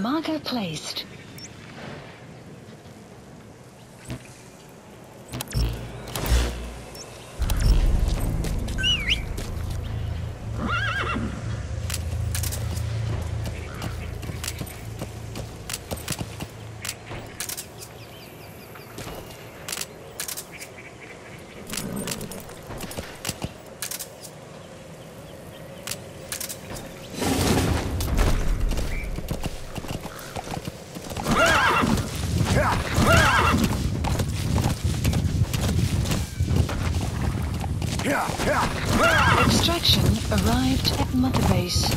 Marker placed. Extraction arrived at Mother Base.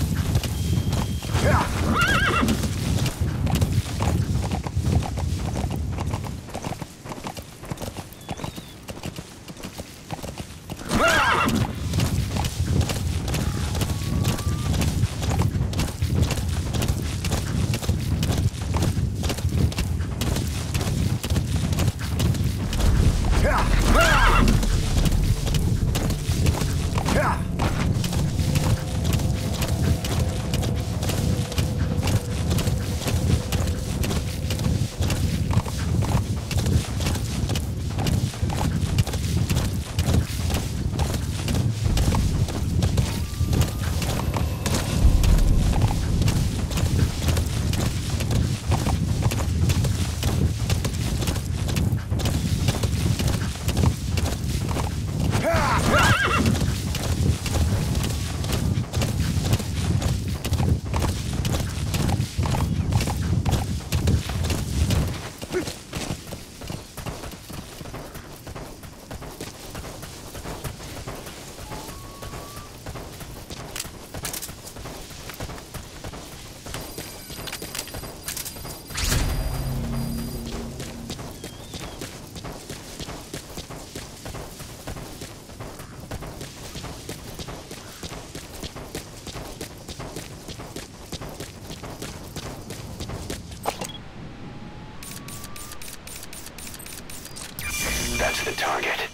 That's the target.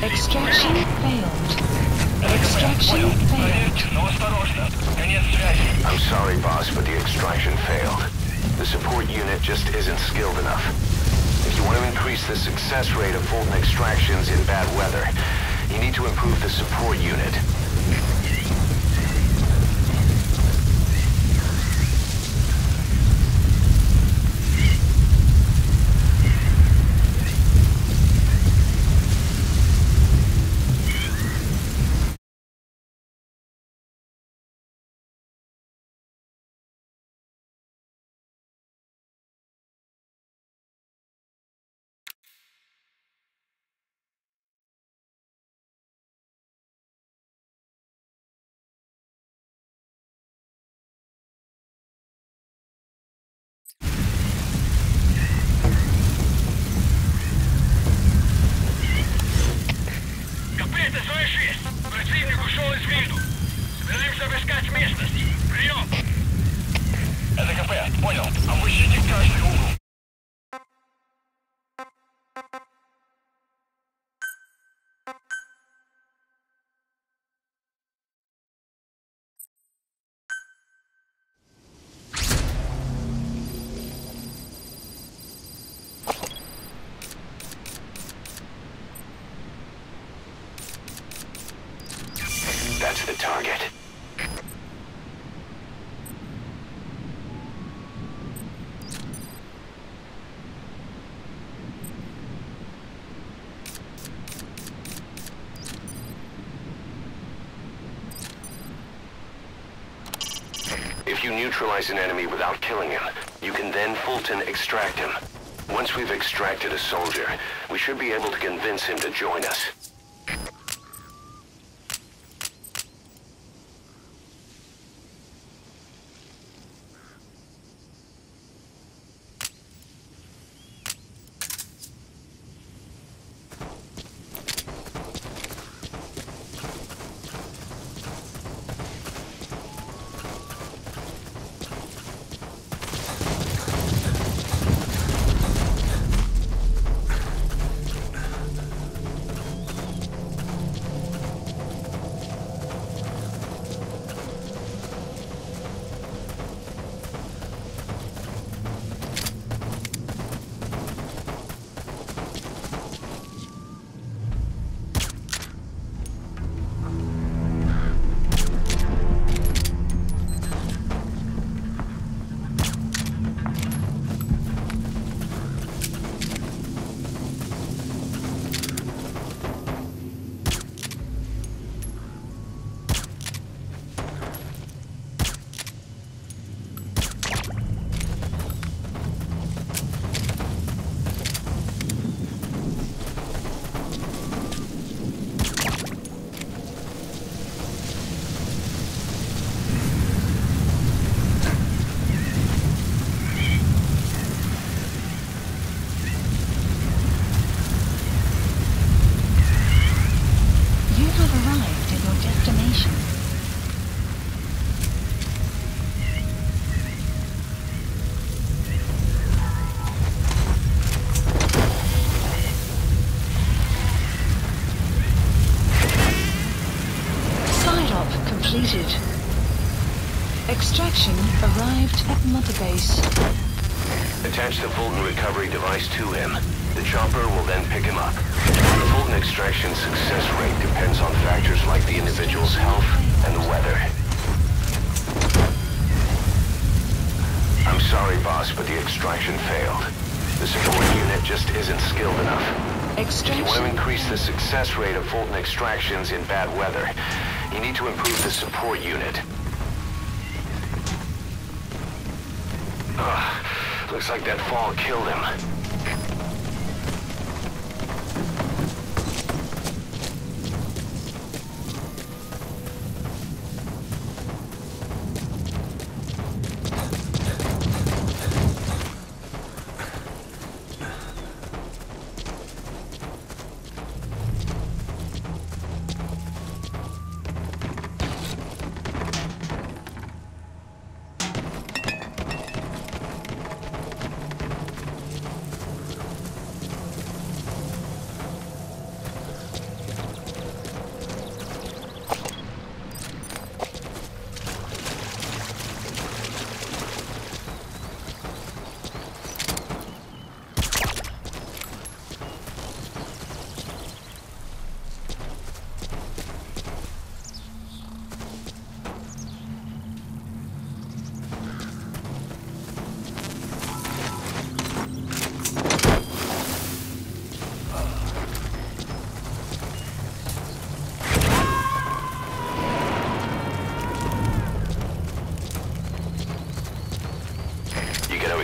Extraction failed. Extraction failed. I'm sorry, boss, but the extraction failed. The support unit just isn't skilled enough. If you want to increase the success rate of Fulton extractions in bad weather, You need to improve the support unit. Противник ушел из виду. Собираемся обыскать местность. Прием! Это КП, понял. Обыщите каждый угол. That's the target. If you neutralize an enemy without killing him, you can then Fulton extract him. Once we've extracted a soldier, we should be able to convince him to join us. Completed. Extraction arrived at Mother Base. Attach the Fulton recovery device to him. The chopper will then pick him up. The Fulton extraction success rate depends on factors like the individual's health and the weather. I'm sorry, boss, but the extraction failed. The support unit just isn't skilled enough. If you want to increase the success rate of Fulton extractions in bad weather, you need to improve the support unit. Looks like that fall killed him.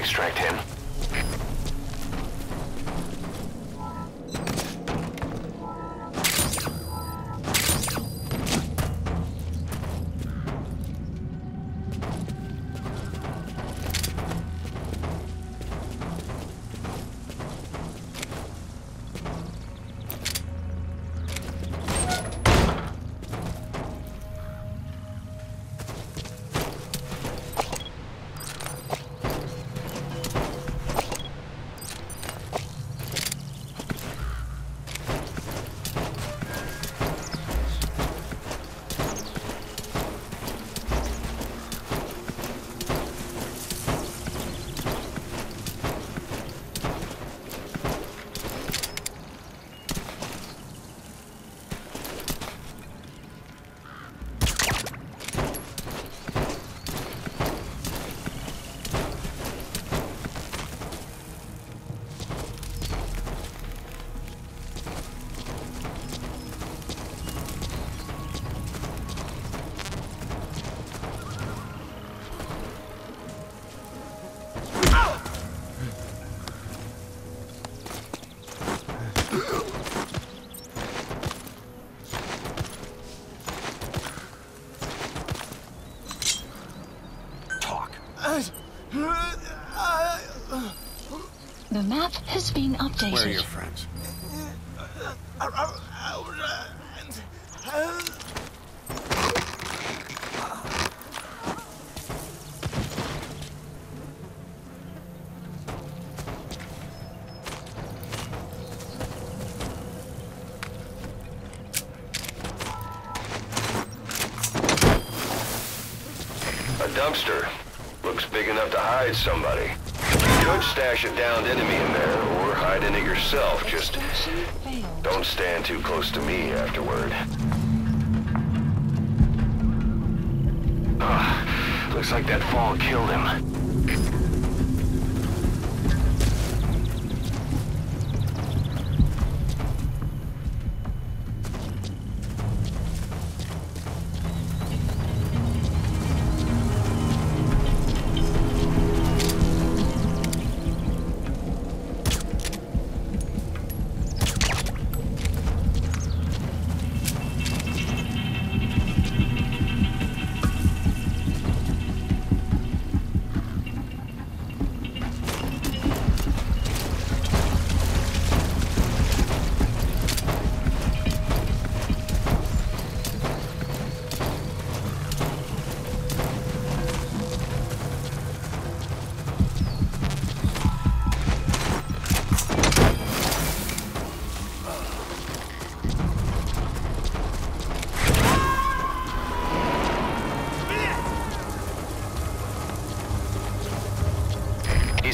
extract him. The map has been updated. Where are your friends? A dumpster. Looks big enough to hide somebody. You could stash a downed enemy in there, or hide in it yourself. Just don't stand too close to me afterward. Looks like that fall killed him.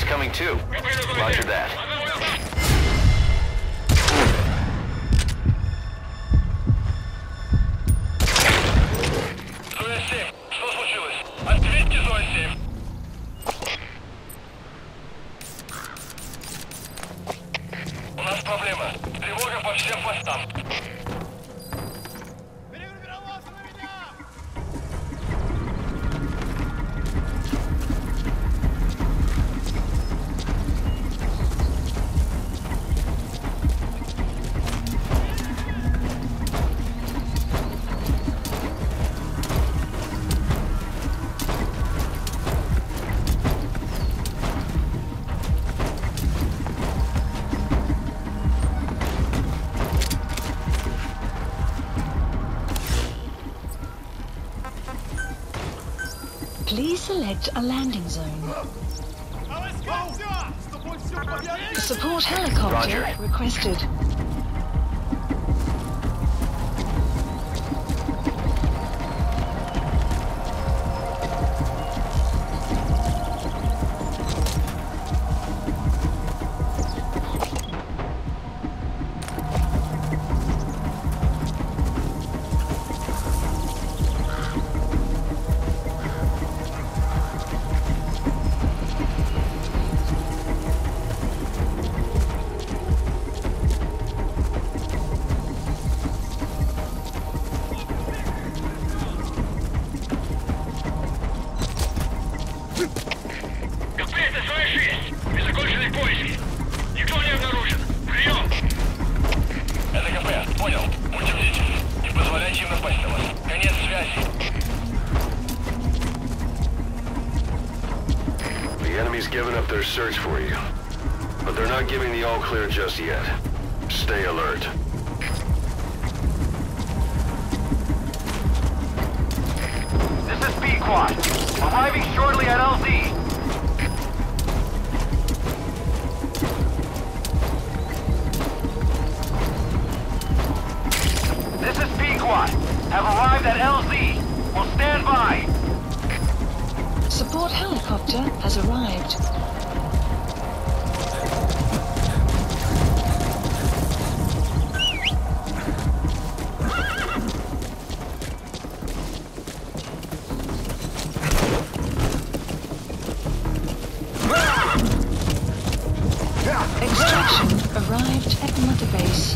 Coming too. Roger that. Что случилось? Ответьте, Зоя-7. У нас проблема. Тревога по всем постам. Please select a landing zone. Support helicopter Roger. requested. enemy's given up their search for you. But they're not giving the all-clear just yet. Stay alert. This is P-Quad. Arriving shortly at LZ. This is P-Quad. Have arrived at LZ. Will stand by. Support helicopter has arrived. Extraction arrived at Mother Base.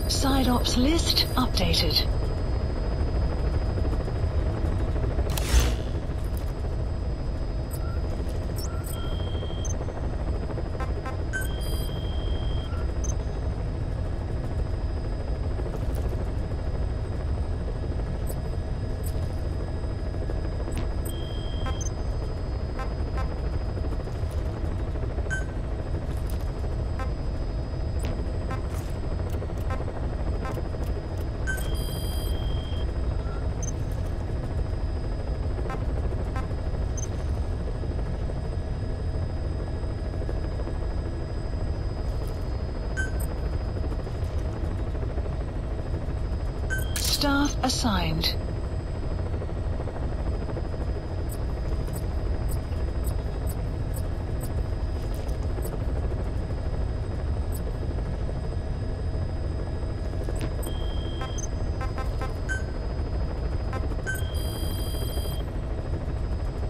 Side ops list updated. Staff assigned.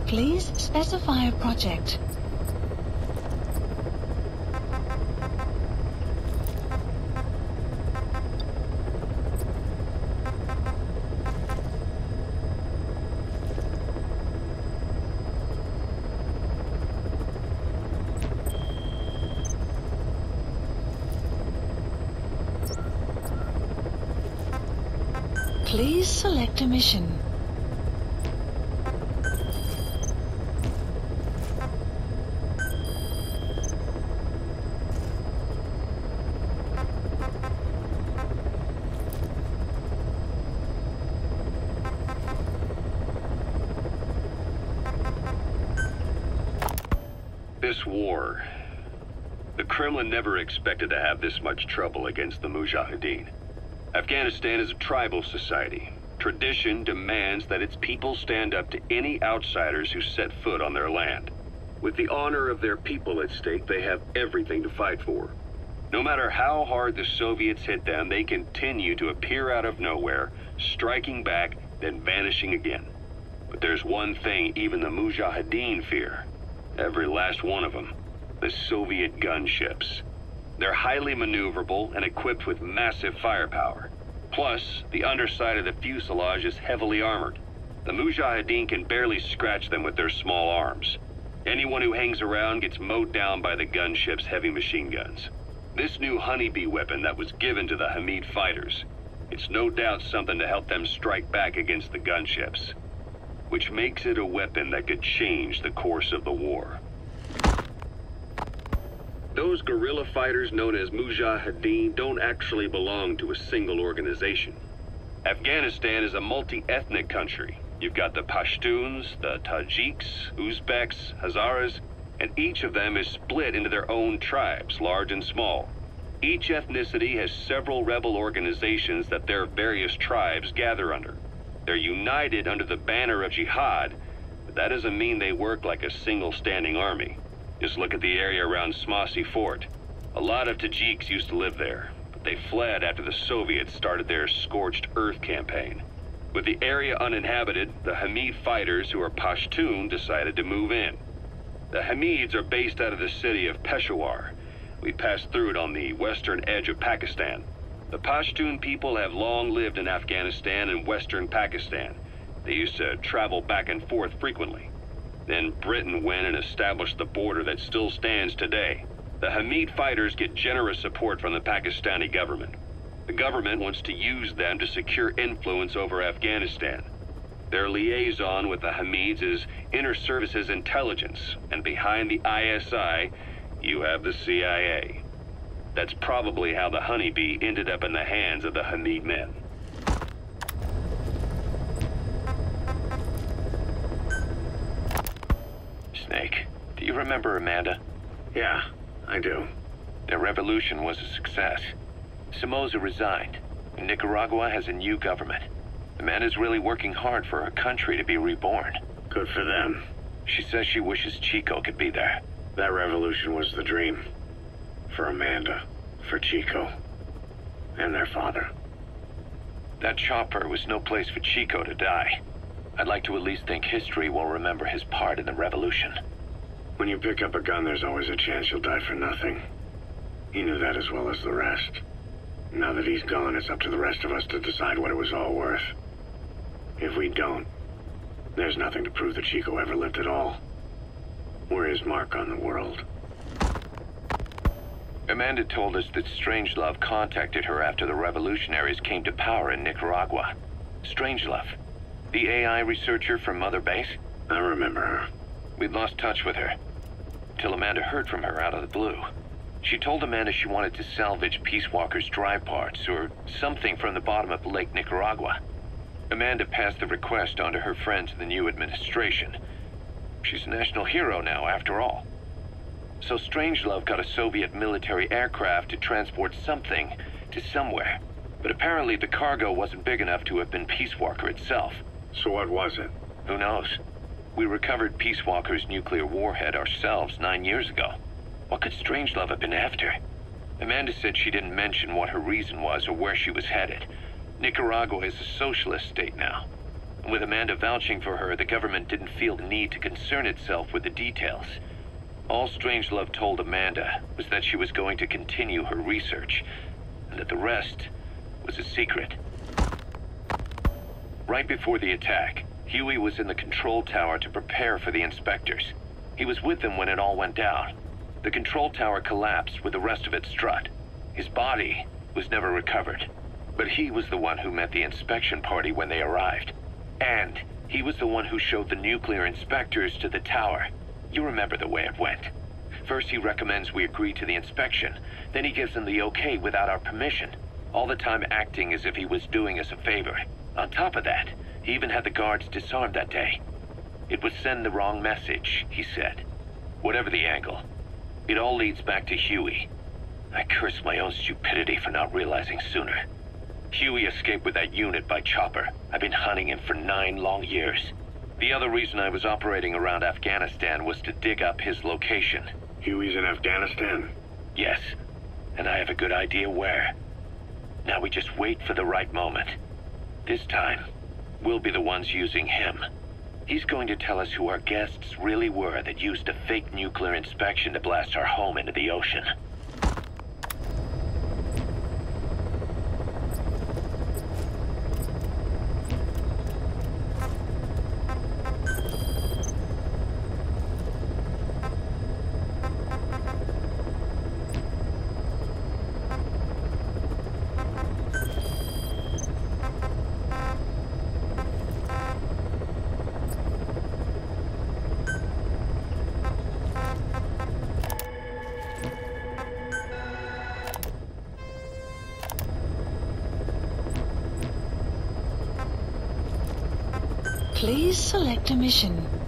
Please specify a project. Please select a mission. This war, the Kremlin never expected to have this much trouble against the Mujahideen. Afghanistan is a tribal society. Tradition demands that its people stand up to any outsiders who set foot on their land. With the honor of their people at stake, they have everything to fight for. No matter how hard the Soviets hit them, they continue to appear out of nowhere, striking back, then vanishing again. But there's one thing even the Mujahideen fear. Every last one of them. The Soviet gunships. They're highly maneuverable and equipped with massive firepower. Plus, the underside of the fuselage is heavily armored. The Mujahideen can barely scratch them with their small arms. Anyone who hangs around gets mowed down by the gunship's heavy machine guns. This new honeybee weapon that was given to the Hamid fighters, it's no doubt something to help them strike back against the gunships, which makes it a weapon that could change the course of the war. Those guerrilla fighters known as Mujahideen don't actually belong to a single organization. Afghanistan is a multi-ethnic country. You've got the Pashtuns, the Tajiks, Uzbeks, Hazaras, and each of them is split into their own tribes, large and small. Each ethnicity has several rebel organizations that their various tribes gather under. They're united under the banner of jihad, but that doesn't mean they work like a single standing army. Just look at the area around Smasi Fort. A lot of Tajiks used to live there, but they fled after the Soviets started their Scorched Earth campaign. With the area uninhabited, the Hamid fighters, who are Pashtun, decided to move in. The Hamids are based out of the city of Peshawar. We passed through it on the western edge of Pakistan. The Pashtun people have long lived in Afghanistan and western Pakistan. They used to travel back and forth frequently. Then Britain went and established the border that still stands today. The Hamid fighters get generous support from the Pakistani government. The government wants to use them to secure influence over Afghanistan. Their liaison with the Hamids is Inter-Services Intelligence, and behind the ISI, you have the CIA. That's probably how the honeybee ended up in the hands of the Hamid men. Snake, do you remember Amanda? Yeah, I do. Their revolution was a success. Somoza resigned. Nicaragua has a new government. Amanda's really working hard for her country to be reborn. Good for them. She says she wishes Chico could be there. That revolution was the dream. For Amanda, for Chico, and their father. That chopper was no place for Chico to die. I'd like to at least think history will remember his part in the revolution. When you pick up a gun, there's always a chance you'll die for nothing. He knew that as well as the rest. Now that he's gone, it's up to the rest of us to decide what it was all worth. If we don't, there's nothing to prove that Chico ever lived at all. We're his mark on the world. Amanda told us that Strangelove contacted her after the revolutionaries came to power in Nicaragua. Strangelove, the AI researcher from Mother Base? I remember her. We'd lost touch with her, till Amanda heard from her out of the blue. She told Amanda she wanted to salvage Peace Walker's drive parts, or something from the bottom of Lake Nicaragua. Amanda passed the request on to her friends in the new administration. She's a national hero now, after all. So Strangelove got a Soviet military aircraft to transport something to somewhere. But apparently the cargo wasn't big enough to have been Peace Walker itself. So what was it? Who knows? We recovered Peace Walker's nuclear warhead ourselves 9 years ago. What could Strangelove have been after? Amanda said she didn't mention what her reason was or where she was headed. Nicaragua is a socialist state now. And with Amanda vouching for her, the government didn't feel the need to concern itself with the details. All Strangelove told Amanda was that she was going to continue her research, and that the rest was a secret. Right before the attack, Huey was in the control tower to prepare for the inspectors. He was with them when it all went down. The control tower collapsed with the rest of its strut. His body was never recovered. But he was the one who met the inspection party when they arrived. And he was the one who showed the nuclear inspectors to the tower. You remember the way it went. First he recommends we agree to the inspection. Then he gives them the okay without our permission. All the time acting as if he was doing us a favor. On top of that, he even had the guards disarmed that day. It would send the wrong message, he said. Whatever the angle, it all leads back to Huey. I curse my own stupidity for not realizing sooner. Huey escaped with that unit by chopper. I've been hunting him for 9 long years. The other reason I was operating around Afghanistan was to dig up his location. Huey's in Afghanistan? Yes, and I have a good idea where. Now we just wait for the right moment. This time, we'll be the ones using him. He's going to tell us who our guests really were that used a fake nuclear inspection to blast our home into the ocean. Please select a mission.